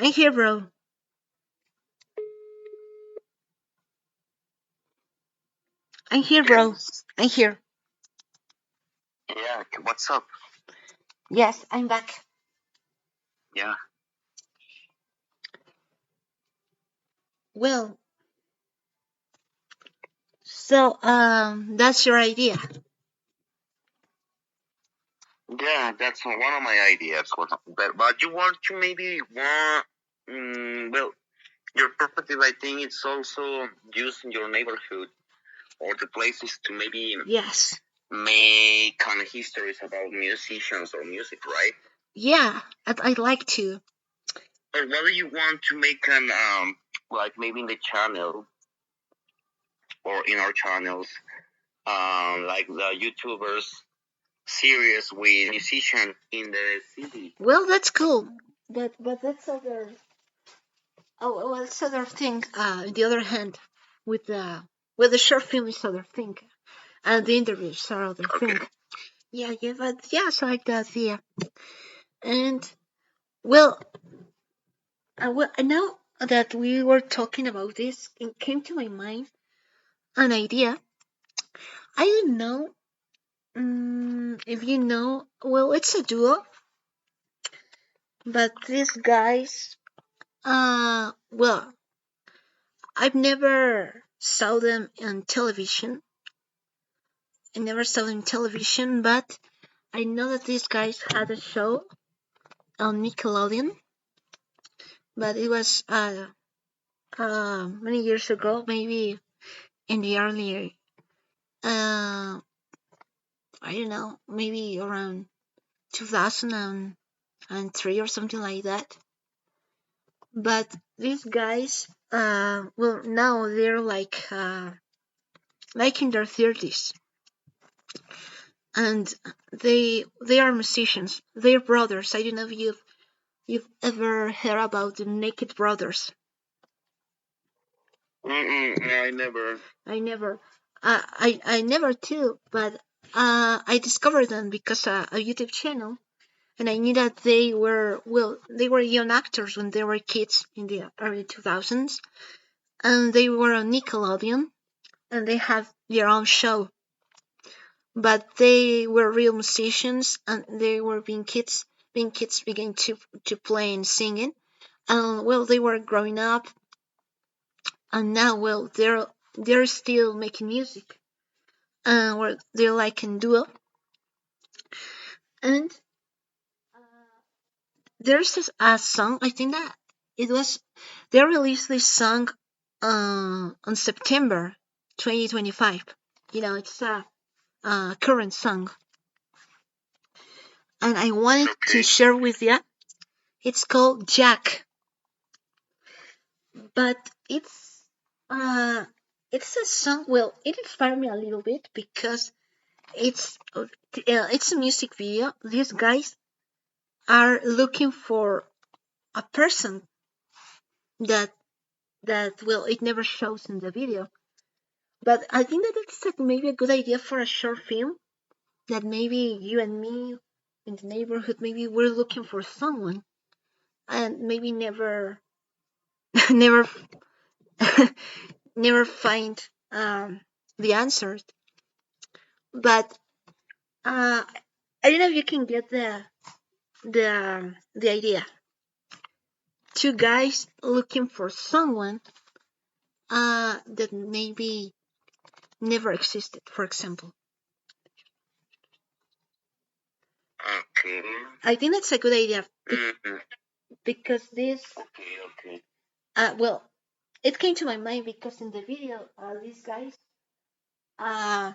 I'm here, bro. I'm here, bro. Yes. I'm here. Yeah. What's up? Yes, I'm back. Yeah. Well, so that's your idea. Yeah. That's one of my ideas. But you want to maybe want. Well, your property, I think, it's also used in your neighborhood or the places to maybe Yes. make kind of histories about musicians or music, right? Yeah, I'd like to. Or whether you want to make an like maybe in the channel or in our channels, like the YouTubers series with musician in the city. Well, that's cool. But that's other. Oh, well, that's other thing. On the other hand, with the short film is other thing, and the interviews are other Okay. thing. Yeah, but yes, I like that. Yeah, and well, now that we were talking about this, it came to my mind an idea. I don't know if you know. Well, it's a duo, but these guys. Well, I've never saw them on television. I never saw them on television, but I know that these guys had a show on Nickelodeon, but it was many years ago, maybe in the early I don't know, maybe around 2003 or something like that. But these guys, well, now they're like in their 30s, and they are musicians. They're brothers. I don't know if you've ever heard about the Naked Brothers. I never. I never, I never too, but I discovered them because a YouTube channel, and I knew that they were young actors when they were kids in the early 2000s, and they were on Nickelodeon, and they have their own show. But they were real musicians, and they were being kids began to play and singing, and well, they were growing up, and now well, they're still making music, where they're like in duo, and there's a song. I think that it was they released this song on September 2025. You know, it's a current song, and I wanted to Okay. share with you. It's called Jack, but uh it's a song. Well, it inspired me a little bit because it's a music video. These guys are looking for a person that well, it never shows in the video. But I think that it's like maybe a good idea for a short film, that maybe you and me in the neighborhood, maybe we're looking for someone, and maybe never never never find the answers. But I don't know if you can get the idea. Two guys looking for someone that maybe never existed, for example. Okay. I think that's a good idea Mm-hmm. because this Okay. Okay. well, it came to my mind because in the video, these guys uh,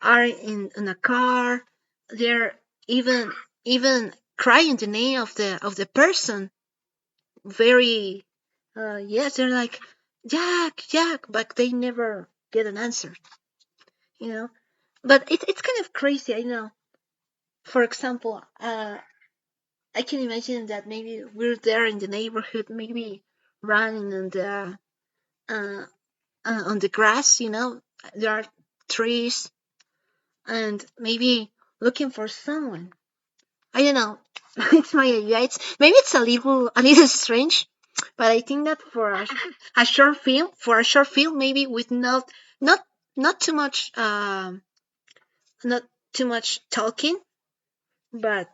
are in a car. They're even even crying the name of the person. Very yes, they're like Jack, Jack, but they never get an answer. You know, but it's kind of crazy. I know. For example, I can imagine that maybe we're there in the neighborhood, maybe running uh, on the grass. You know, there are trees, and maybe looking for someone. I don't know. It's my idea. Maybe it's a little strange, but I think that for a short film, maybe with not not too much not too much talking, but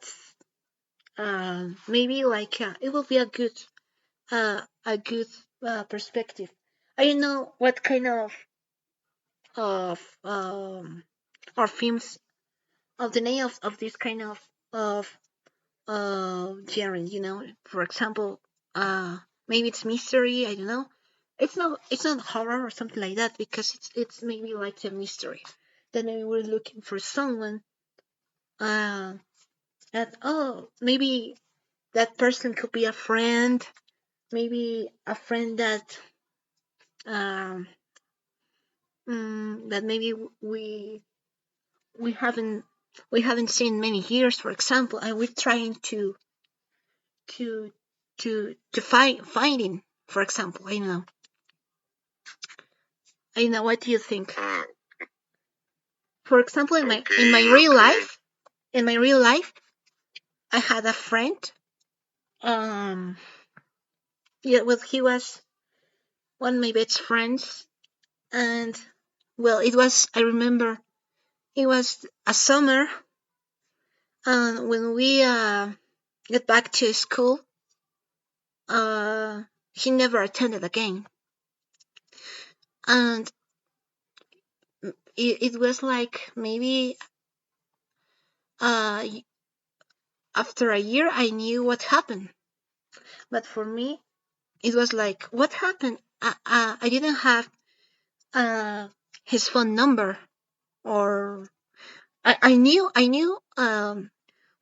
maybe like it will be a good perspective. I don't know what kind of or films of the name of this kind of genre, for example, maybe it's mystery. I don't know. It's not horror or something like that, because it's maybe like a mystery. Then maybe we're looking for someone that, maybe that person could be a friend, maybe a friend um that maybe we haven't we haven't seen many years, for example, and we're trying to finding, for example. I don't know what do you think. For example, in my real life, I had a friend. Yeah, well, he was one of my best friends, and well, I remember it was a summer, and when we get back to school, he never attended again, and it was like maybe uh after a year I knew what happened, but for me it was like, what happened? I didn't have his phone number, or I knew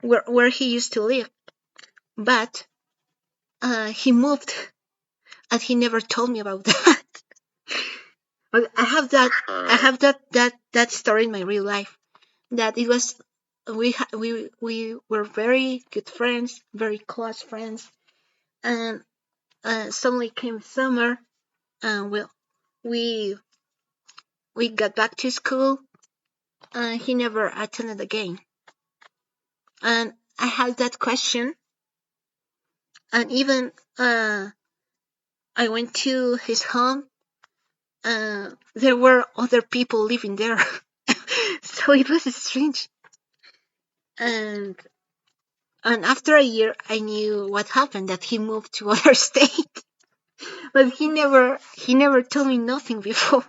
where he used to live, but he moved, and he never told me about that. But I have that story in my real life, that it was we were very good friends, very close friends, and suddenly came summer, and well, we we got back to school, and he never attended again. And I had that question, and even I went to his home, there were other people living there. So it was strange. And after a year, I knew what happened, that he moved to other state. But he never told me nothing before.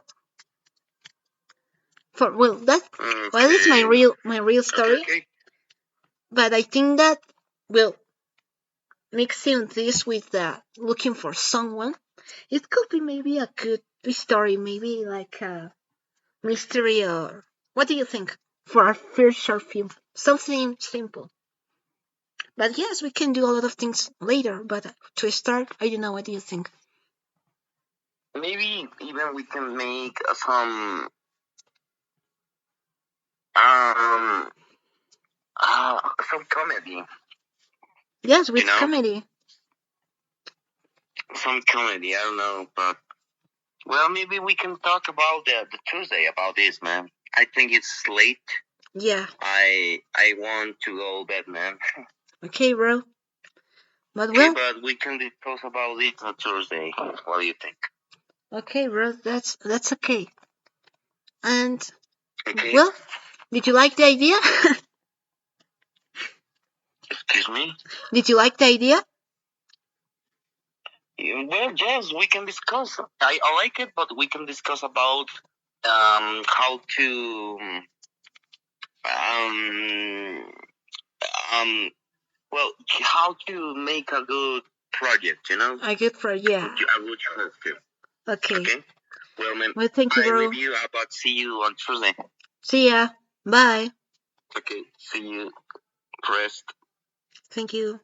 Well, it's my real story. Okay. But I think that, well, mixing this with looking for someone, it could be maybe a good story, maybe like a mystery, or what do you think for our first short film? Something simple. But yes, we can do a lot of things later. But to start, I don't know. What do you think? Maybe even we can make um some comedy. Yes, with comedy. Some comedy. I don't know, but well, maybe we can talk about the Tuesday about this, man. I think it's late. Yeah. I want to go bed, man. Okay, bro. But well, okay, but we can discuss about it on Thursday. What do you think? Okay, bro. That's okay. And okay. Well, did you like the idea? Excuse me? Did you like the idea? Well, yes, we can discuss. I like it, but we can discuss about how to um um well, how to make a good project, a good project, yeah. A good short film. Okay. Okay. Well, man. Well, thank you, bro. I review about see you on Tuesday. See ya. Bye. Okay. See you. Pressed. Thank you.